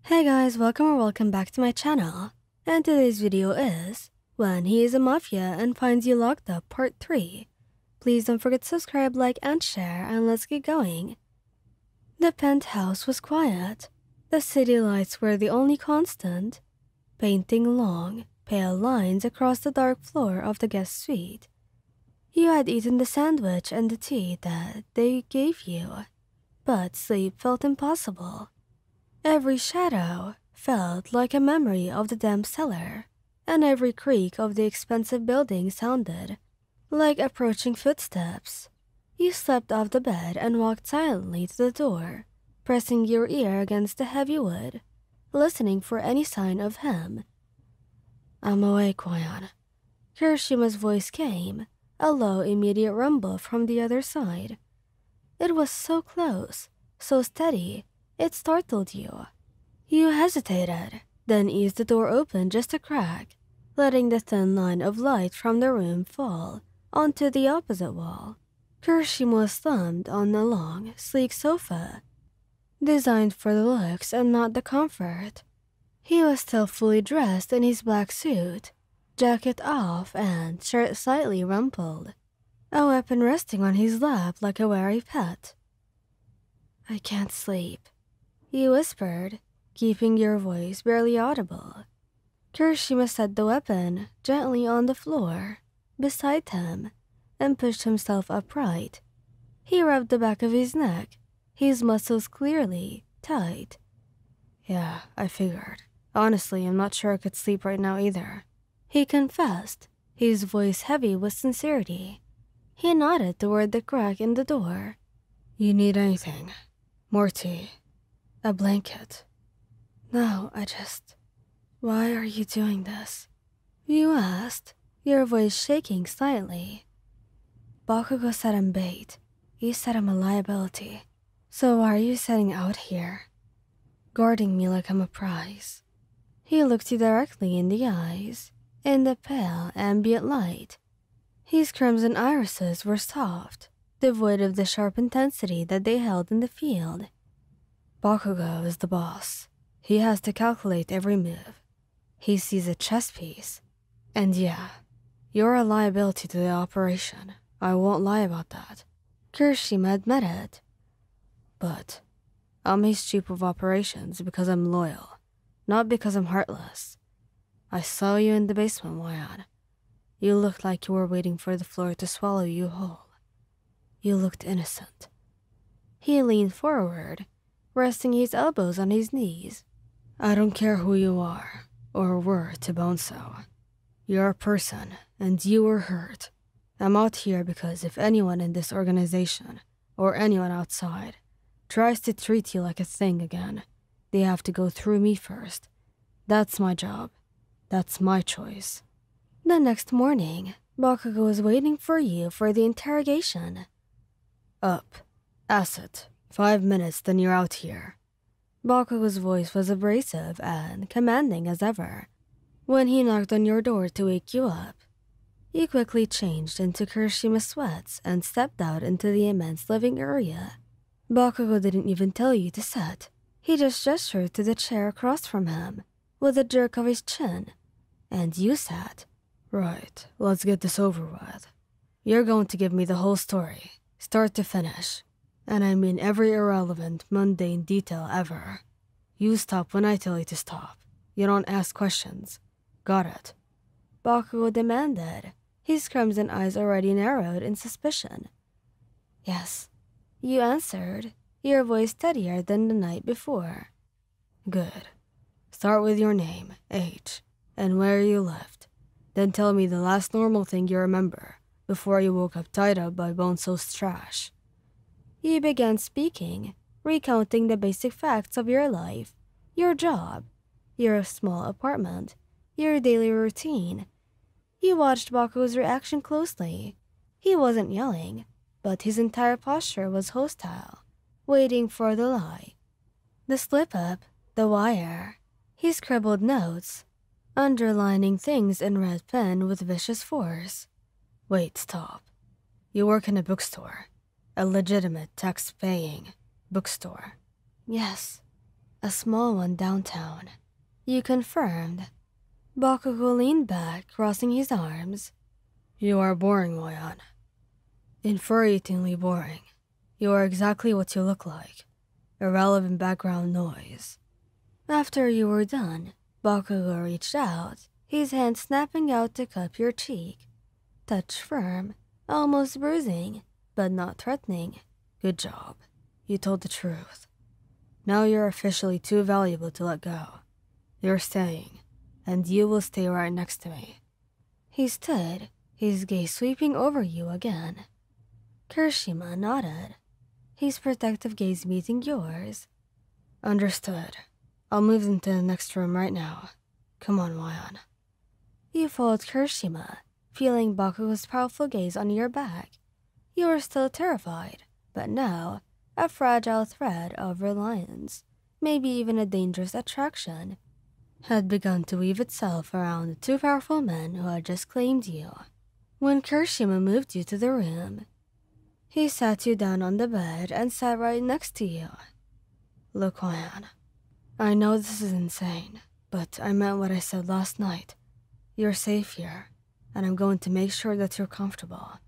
Hey guys, welcome back to my channel. And today's video is When He is a Mafia and Finds You Locked Up Part 3. Please don't forget to subscribe, like, and share, and let's get going. The penthouse was quiet. The city lights were the only constant, painting long, pale lines across the dark floor of the guest suite. You had eaten the sandwich and the tea that they gave you, but sleep felt impossible. Every shadow felt like a memory of the damp cellar, and every creak of the expensive building sounded like approaching footsteps. You slept off the bed and walked silently to the door, pressing your ear against the heavy wood, listening for any sign of him. "I'm awake, Koyan." Kirishima's voice came, a low, immediate rumble from the other side. It was so close, so steady, it startled you. You hesitated, then eased the door open just a crack, letting the thin line of light from the room fall onto the opposite wall. Kirishima was slumped on a long, sleek sofa, designed for the looks and not the comfort. He was still fully dressed in his black suit, jacket off and shirt slightly rumpled, a weapon resting on his lap like a wary pet. "I can't sleep," you whispered, keeping your voice barely audible. Kirishima set the weapon gently on the floor beside him and pushed himself upright. He rubbed the back of his neck, his muscles clearly tight. "Yeah, I figured. Honestly, I'm not sure I could sleep right now either," he confessed, his voice heavy with sincerity. He nodded toward the crack in the door. "You need anything? More tea? A blanket?" "No, Why are you doing this?" you asked, your voice shaking slightly. "Bakugo said I'm bait. He said I'm a liability. So why are you setting out here, guarding me like I'm a prize?" He looked you directly in the eyes, in the pale, ambient light. His crimson irises were soft, devoid of the sharp intensity that they held in the field. "Bakugo is the boss. He has to calculate every move. He sees a chess piece. And yeah, you're a liability to the operation. I won't lie about that," Kirishima admitted. "But I'm his chief of operations because I'm loyal, not because I'm heartless. I saw you in the basement, Wayan. You looked like you were waiting for the floor to swallow you whole. You looked innocent." He leaned forward, resting his elbows on his knees. "I don't care who you are, or were to Bonso. You're a person, and you were hurt. I'm out here because if anyone in this organization, or anyone outside, tries to treat you like a thing again, they have to go through me first. That's my job. That's my choice." The next morning, Bakugo was waiting for you for the interrogation. "Up. Asset. 5 minutes, then you're out here." Bakugo's voice was abrasive and commanding as ever. When he knocked on your door to wake you up, you quickly changed into Kirishima's sweats and stepped out into the immense living area. Bakugo didn't even tell you to sit. He just gestured to the chair across from him with a jerk of his chin, and you sat. "Right, let's get this over with. You're going to give me the whole story, start to finish. And I mean every irrelevant, mundane detail ever. You stop when I tell you to stop. You don't ask questions. Got it?" Bakugo demanded, his crimson eyes already narrowed in suspicion. "Yes," you answered, your voice steadier than the night before. "Good. Start with your name, age, and where you lived. Then tell me the last normal thing you remember before you woke up tied up by Bonso's trash." You began speaking, recounting the basic facts of your life, your job, your small apartment, your daily routine. You watched Bakugo's reaction closely. He wasn't yelling, but his entire posture was hostile, waiting for the lie. The slip-up, the wire, he scribbled notes, underlining things in red pen with vicious force. "Wait, stop. You work in a bookstore. A legitimate tax-paying bookstore." "Yes." A small one downtown. You confirmed. Bakugo leaned back, crossing his arms. You are boring, Moyan. Infuriatingly boring. You are exactly what you look like. Irrelevant background noise. After you were done, Bakugo reached out, his hand snapping out to cup your cheek. Touch firm, almost bruising, but not threatening. Good job. You told the truth. Now you're officially too valuable to let go. You're staying, and you will stay right next to me. He stood, his gaze sweeping over you again. Kirishima nodded, his protective gaze meeting yours. Understood. I'll move into the next room right now. Come on, Moyan. You followed Kirishima, feeling Bakugo's powerful gaze on your back. You were still terrified, but now, a fragile thread of reliance, maybe even a dangerous attraction, had begun to weave itself around the two powerful men who had just claimed you. When Kirishima moved you to the room, he sat you down on the bed and sat right next to you. Look, Moyan, I know this is insane, but I meant what I said last night. You're safe here, and I'm going to make sure that you're comfortable.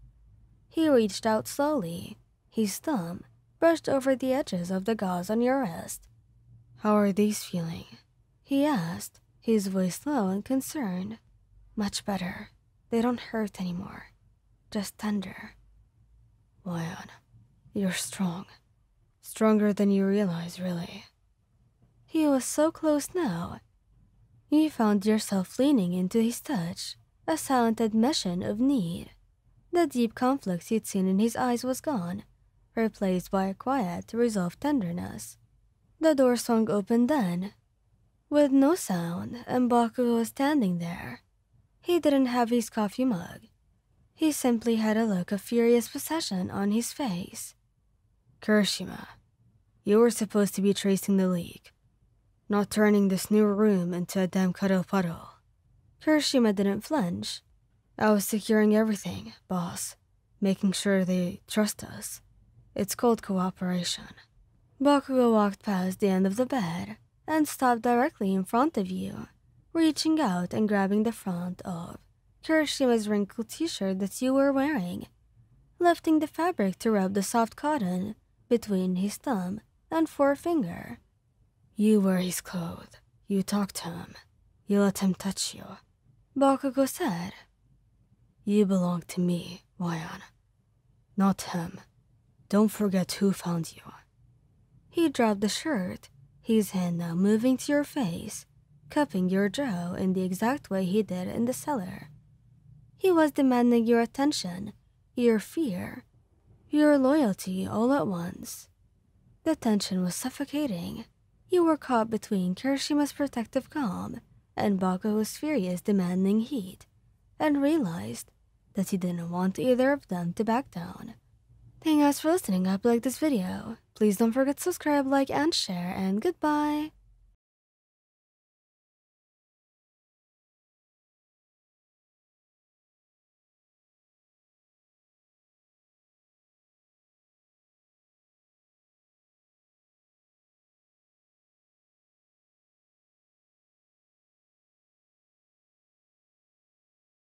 He reached out slowly. His thumb brushed over the edges of the gauze on your wrist. How are these feeling? He asked, his voice low and concerned. Much better. They don't hurt anymore. Just tender. Moyan, you're strong. Stronger than you realize, really. He was so close now. You found yourself leaning into his touch, a silent admission of need. The deep conflict you'd seen in his eyes was gone, replaced by a quiet, resolved tenderness. The door swung open then, with no sound, and Bakugo was standing there. He didn't have his coffee mug. He simply had a look of furious possession on his face. Kirishima, you were supposed to be tracing the leak, not turning this new room into a damn cuddle puddle. Kirishima didn't flinch. I was securing everything, boss, making sure they trust us. It's called cooperation. Bakugo walked past the end of the bed and stopped directly in front of you, reaching out and grabbing the front of Kirishima's wrinkled t-shirt that you were wearing, lifting the fabric to rub the soft cotton between his thumb and forefinger. You wear his clothes. You talk to him. You let him touch you. Bakugo said. You belong to me, Moyan. Not him. Don't forget who found you. He dropped the shirt, his hand now moving to your face, cupping your jaw in the exact way he did in the cellar. He was demanding your attention, your fear, your loyalty all at once. The tension was suffocating. You were caught between Kirishima's protective calm and Bakugo's furious demanding heat, and realized that he didn't want either of them to back down. Thank you guys for listening. I hope you liked this video. Please don't forget to subscribe, like, and share, and goodbye.